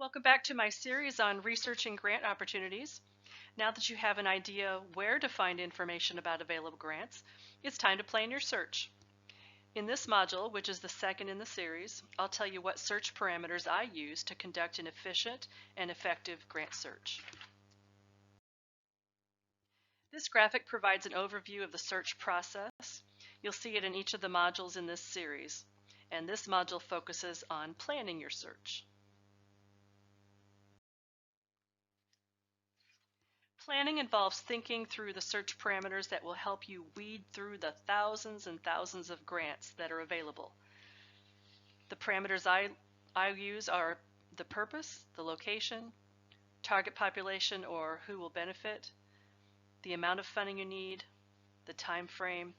Welcome back to my series on researching grant opportunities. Now that you have an idea where to find information about available grants, it's time to plan your search. In this module, which is the second in the series, I'll tell you what search parameters I use to conduct an efficient and effective grant search. This graphic provides an overview of the search process. You'll see it in each of the modules in this series, and this module focuses on planning your search. Planning involves thinking through the search parameters that will help you weed through the thousands and thousands of grants that are available. The parameters I use are the purpose, the location, target population or who will benefit, the amount of funding you need, the time frame,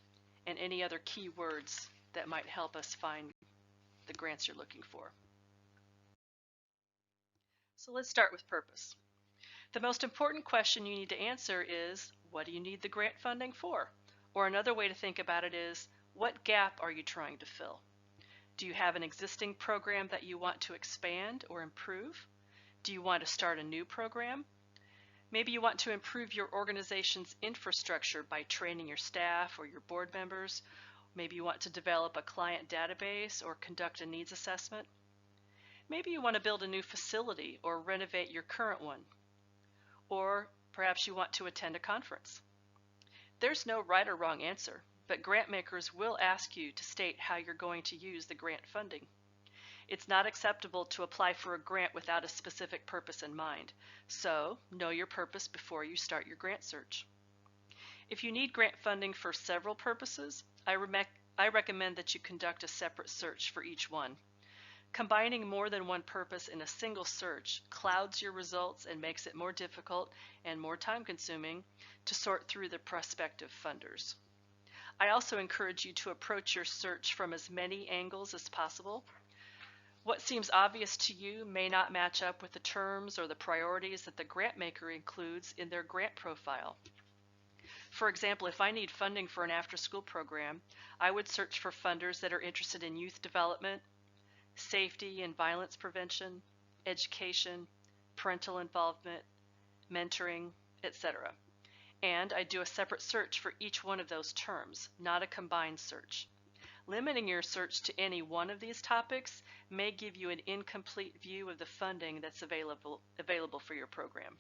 and any other keywords that might help us find the grants you're looking for. So let's start with purpose. The most important question you need to answer is, what do you need the grant funding for? Or another way to think about it is, what gap are you trying to fill? Do you have an existing program that you want to expand or improve? Do you want to start a new program? Maybe you want to improve your organization's infrastructure by training your staff or your board members. Maybe you want to develop a client database or conduct a needs assessment. Maybe you want to build a new facility or renovate your current one. Or perhaps you want to attend a conference. There's no right or wrong answer, but grant makers will ask you to state how you're going to use the grant funding. It's not acceptable to apply for a grant without a specific purpose in mind, so know your purpose before you start your grant search. If you need grant funding for several purposes, I recommend that you conduct a separate search for each one. Combining more than one purpose in a single search clouds your results and makes it more difficult and more time-consuming to sort through the prospective funders. I also encourage you to approach your search from as many angles as possible. What seems obvious to you may not match up with the terms or the priorities that the grant maker includes in their grant profile. For example, if I need funding for an after-school program, I would search for funders that are interested in youth development, safety and violence prevention, education, parental involvement, mentoring, etc. And I do a separate search for each one of those terms, not a combined search. Limiting your search to any one of these topics may give you an incomplete view of the funding that's available for your program.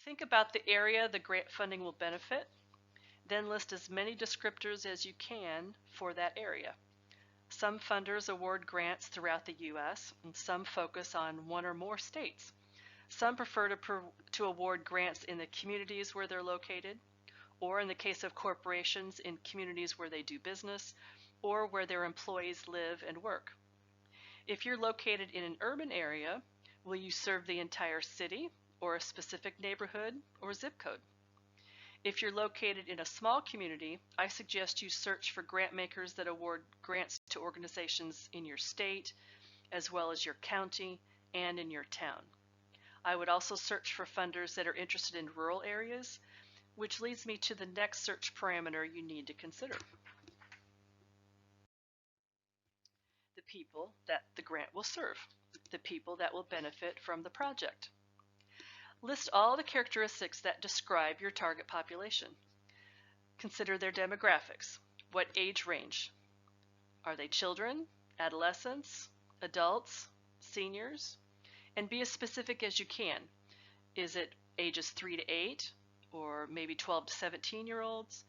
Think about the area the grant funding will benefit. Then list as many descriptors as you can for that area. Some funders award grants throughout the U.S., and some focus on one or more states. Some prefer to award grants in the communities where they're located, or in the case of corporations, in communities where they do business, or where their employees live and work. If you're located in an urban area, will you serve the entire city, or a specific neighborhood or zip code? If you're located in a small community, I suggest you search for grant makers that award grants to organizations in your state, as well as your county and in your town. I would also search for funders that are interested in rural areas, which leads me to the next search parameter you need to consider. The people that the grant will serve, the people that will benefit from the project. List all the characteristics that describe your target population. Consider their demographics. What age range? Are they children, adolescents, adults, seniors? And be as specific as you can. Is it ages 3 to 8 or maybe 12 to 17-year-olds?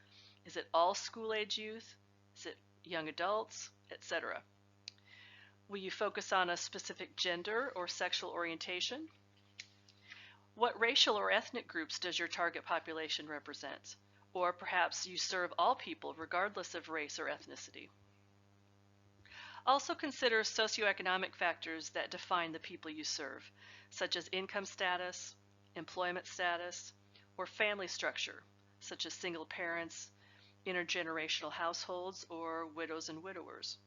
Is it all school-age youth? Is it young adults, etc.? Will you focus on a specific gender or sexual orientation? What racial or ethnic groups does your target population represent? Or perhaps you serve all people regardless of race or ethnicity. Also consider socioeconomic factors that define the people you serve, such as income status, employment status, or family structure, such as single parents, intergenerational households, or widows and widowers.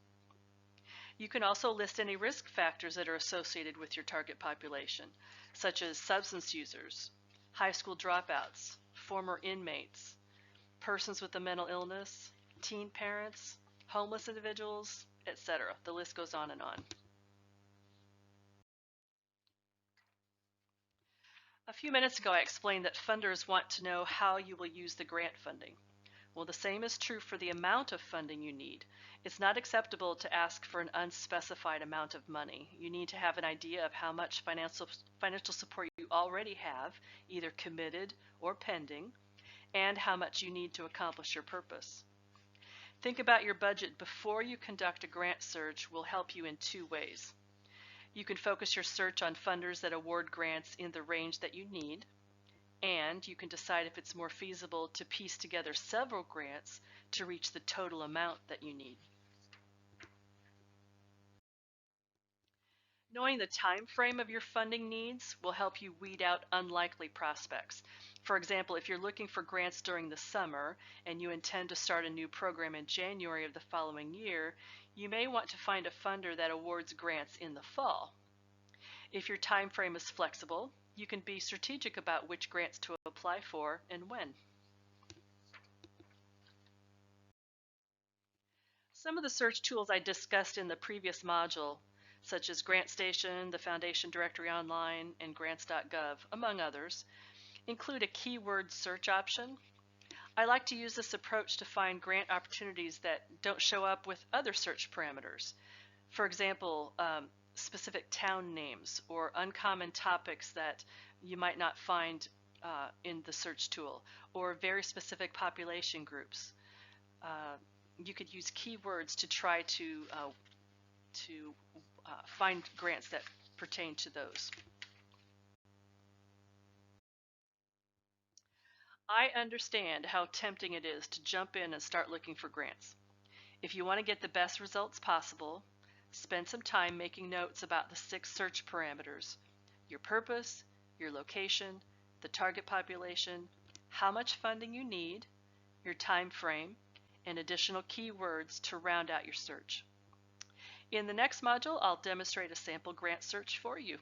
You can also list any risk factors that are associated with your target population, such as substance users, high school dropouts, former inmates, persons with a mental illness, teen parents, homeless individuals, etc. The list goes on and on. A few minutes ago, I explained that funders want to know how you will use the grant funding. Well, the same is true for the amount of funding you need. It's not acceptable to ask for an unspecified amount of money. You need to have an idea of how much financial support you already have, either committed or pending, and how much you need to accomplish your purpose. Think about your budget before you conduct a grant search will help you in two ways. You can focus your search on funders that award grants in the range that you need, and you can decide if it's more feasible to piece together several grants to reach the total amount that you need. Knowing the time frame of your funding needs will help you weed out unlikely prospects. For example, if you're looking for grants during the summer and you intend to start a new program in January of the following year, you may want to find a funder that awards grants in the fall. If your time frame is flexible, you can be strategic about which grants to apply for and when. Some of the search tools I discussed in the previous module, such as GrantStation, the Foundation Directory Online, and grants.gov, among others, include a keyword search option. I like to use this approach to find grant opportunities that don't show up with other search parameters. For example, specific town names or uncommon topics that you might not find in the search tool, or very specific population groups. You could use keywords to try to find grants that pertain to those. I understand how tempting it is to jump in and start looking for grants. If you want to get the best results possible, spend some time making notes about the 6 search parameters: your purpose, your location, the target population, how much funding you need, your time frame, and additional keywords to round out your search. In the next module, I'll demonstrate a sample grant search for you.